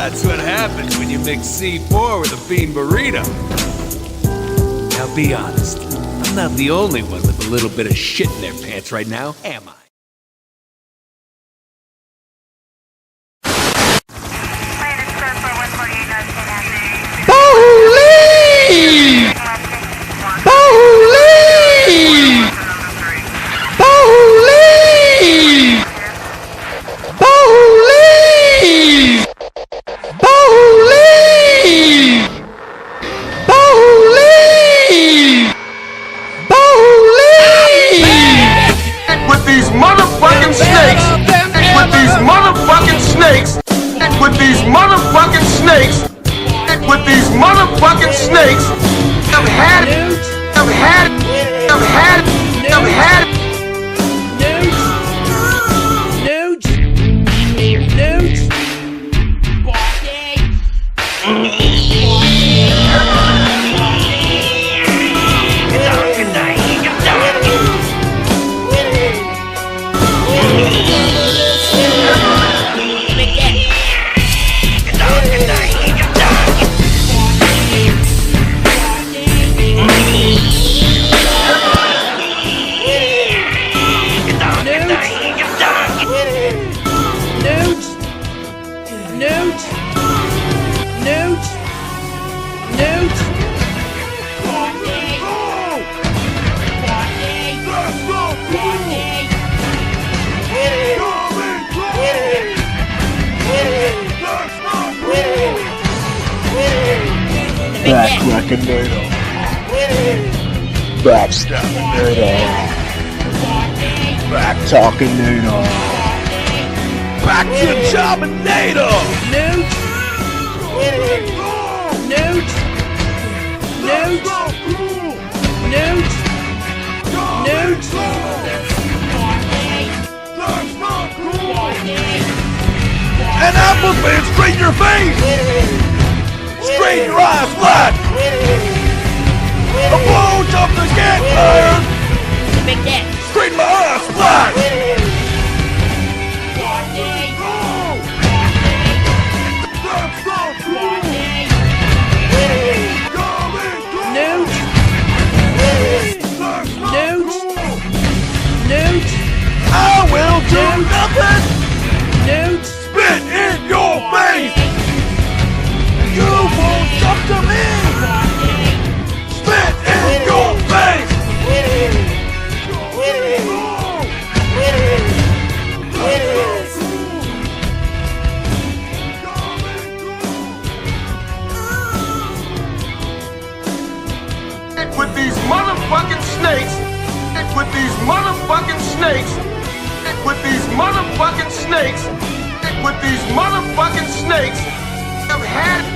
That's what happens when you mix C4 with a bean burrito. Now be honest, I'm not the only one with a little bit of shit in their pants right now, am I? Back talking NATO. Back to Dominator. Newt. Newt. Newt. Newt. Newt. And Apple's man, straighten your face. Straighten your eyes flat. A blow jump the gas tire. Straighten my eyes flat. Newt. I will do nothing. Newt. Spit in your face. You won't jump to me. Spit in your face. With these motherfucking snakes. With these motherfucking snakes. With these motherfucking snakes. With these motherfucking snakes. I've had